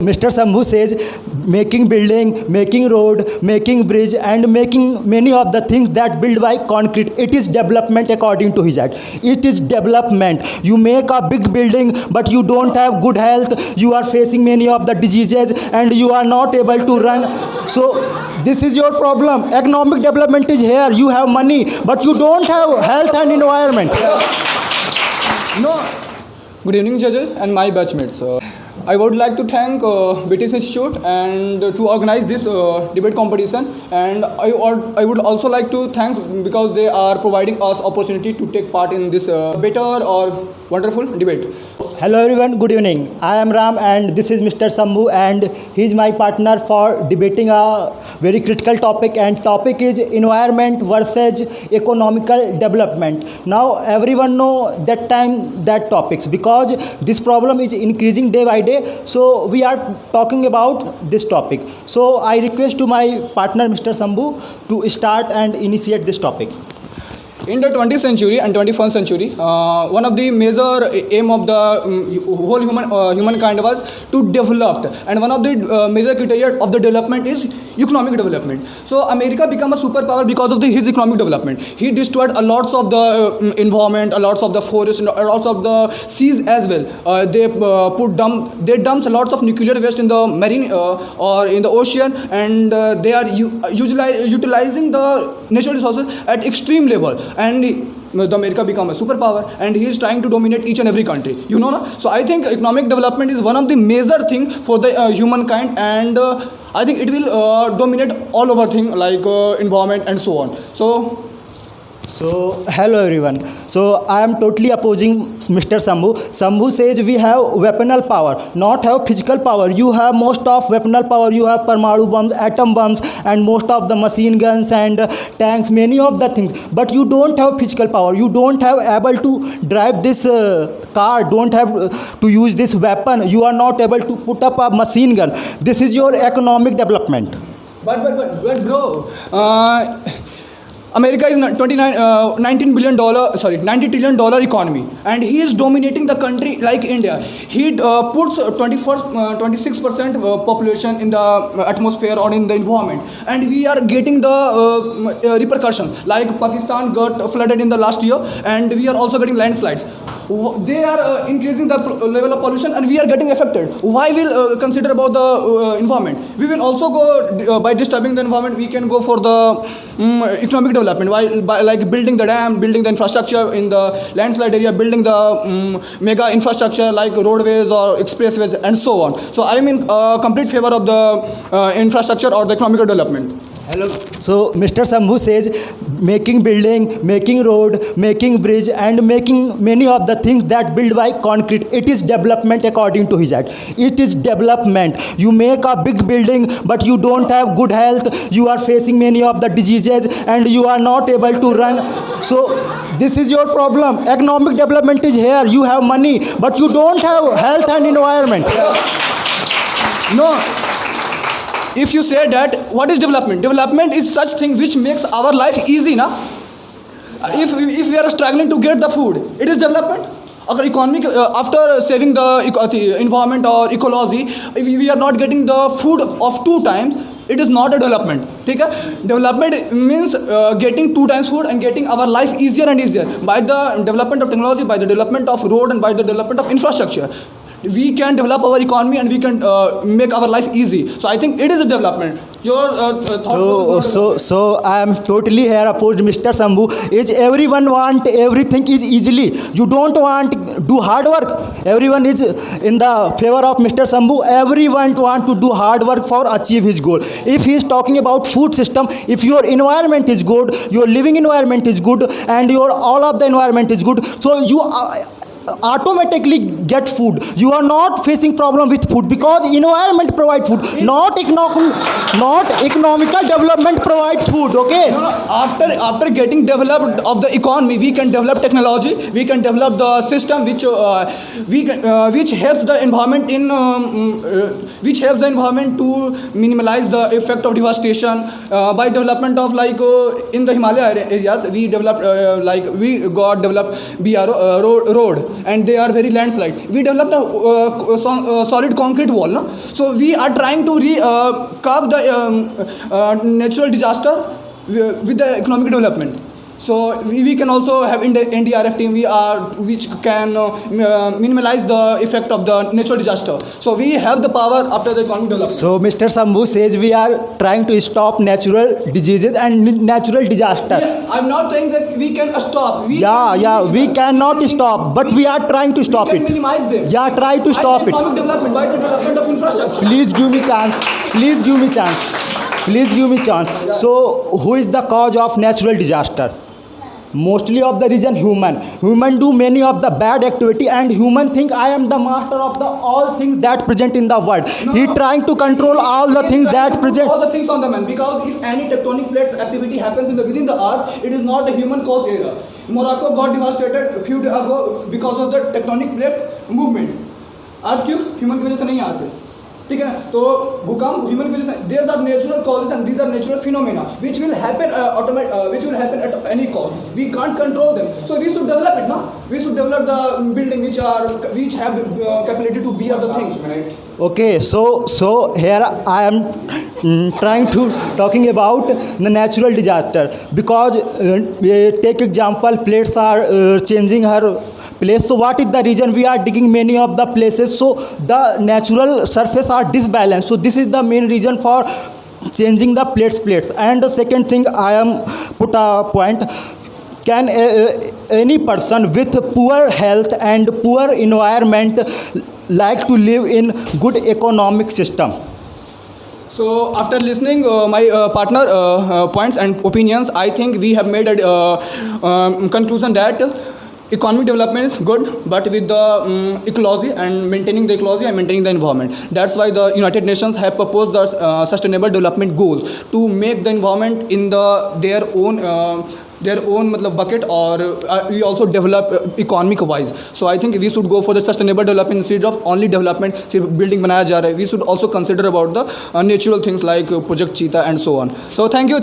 Mr. Sambhu says making building, making road, making bridge and making many of the things that built by concrete. It is development according to his act. It is development. You make a big building but you don't have good health. You are facing many of the diseases and you are not able to run. So this is your problem. Economic development is here. You have money but you don't have health and environment. No. Good evening, judges and my batchmates. I would like to thank British Institute and to organize this debate competition, and I would also like to thank because they are providing us opportunity to take part in this better or wonderful debate. Hello everyone, good evening. I am Ram and this is Mr. Sambhu and he is my partner for debating a very critical topic, and topic is environment versus economical development. Now everyone know that topics because this problem is increasing day by day. So we are talking about this topic. So I request to my partner Mr. Sambhu to start and initiate this topic. In the 20th century and 21st century, one of the major aim of the whole humankind was to develop, and one of the major criteria of the development is economic development. So America became a superpower because of his economic development. He destroyed a lots of the environment, a lots of the forest, and a lots of the seas as well. They dumped a lots of nuclear waste in the marine or in the ocean, and they are utilizing the natural resources at extreme level. And the America become a superpower and he is trying to dominate each and every country, no? So I think economic development is one of the major thing for the humankind, and I think it will dominate all over thing like environment and so on. So hello everyone. So I am totally opposing Mr. Sambhu. Sambhu says we have weaponal power, not have physical power. You have most of weaponal power. You have Parmanu bombs, atom bombs, and most of the machine guns and tanks, many of the things. But you don't have physical power. You don't have able to drive this car. Don't have to use this weapon. You are not able to put up a machine gun. This is your economic development. But bro. America is $90 trillion economy, and he is dominating the country like India. He puts 26% population in the atmosphere or in the environment, and we are getting the repercussions. Like Pakistan got flooded in the last year, and we are also getting landslides. They are increasing the level of pollution, and we are getting affected. Why will consider about the environment? We will also go by disturbing the environment. We can go for the economic development by like building the dam, building the infrastructure in the landslide area, building the mega infrastructure like roadways or expressways and so on. So I am in complete favor of the infrastructure or the economic development. Hello. So Mr. Sambhu says making building, making road, making bridge and making many of the things that built by concrete. It is development according to his act. It is development. You make a big building but you don't have good health. You are facing many of the diseases and you are not able to run. So this is your problem. Economic development is here. You have money but you don't have health and environment. No. If you say that, what is development? Development is such thing which makes our life easy, na? If we are struggling to get the food, it is development. Economic, after saving the environment or ecology, if we are not getting the food of 2 times, it is not a development. Okay? Development means getting 2 times food and getting our life easier and easier by the development of technology, by the development of road and by the development of infrastructure. We can develop our economy and we can make our life easy. So I think it is a development. Your thought so I am totally here opposed Mr. Sambhu. Is everyone want everything is easily. You don't want do hard work. Everyone is in the favor of Mr. Sambhu. Everyone want to do hard work for achieve his goal. If he is talking about food system, if your environment is good, your living environment is good, and your all of the environment is good, so you automatically get food. You are not facing problem with food because environment provide food, not economical development provide food. Okay. No, after getting developed of the economy, we can develop technology. We can develop the system which helps the environment to minimize the effect of devastation by development of like in the Himalaya areas. We developed we got developed BRO road. and they are very landslide. We developed a solid concrete wall, no? So we are trying to curb the natural disaster with the economic development. So we can also have in the NDRF team which can minimize the effect of the natural disaster. So we have the power after the economic development. So Mr. Sambhu says we are trying to stop natural diseases and natural disaster. I'm not saying that we can stop. We cannot stop, but we are trying to stop we can it. minimize them. Yeah, try to stop it. Economic development by the development of infrastructure. Please give me chance. Please give me chance. Please give me chance. So who is the cause of natural disaster? Mostly of the reason human do many of the bad activity, and human think I am the master of the all things that present in the world. He trying to control all the things that present. All the things on the man, because if any tectonic plates activity happens within the earth, it is not a human cause error. Morocco got devastated a few days ago because of the tectonic plate movement. Earthquake human की वजह से नहीं आते, ठीक है ना? तो भूकंप ह्यूमन की वजह से, these are natural causes and these are natural phenomena which will happen which will happen at any cost. We can't control them, so we should develop it, no? We should develop the building which have the capability to bear the things. Okay, so here I am trying to talking about the natural disaster, because take example, plates are changing her place. So what is the reason? We are digging many of the places, so the natural surface are disbalanced. So this is the main reason for changing the plates. And the second thing I am put a point, can any person with poor health and poor environment like to live in good economic system? So after listening my partner points and opinions, I think we have made a conclusion that economic development is good, but with the ecology and maintaining the ecology and maintaining the environment. That's why the United Nations have proposed the sustainable development goals to make the environment in their own bucket, or we also develop economic wise. So I think we should go for the sustainable development instead of only development. सिर्फ building बनाया जा रहा है. We should also consider about the natural things like Project Cheetah and so on. So thank you.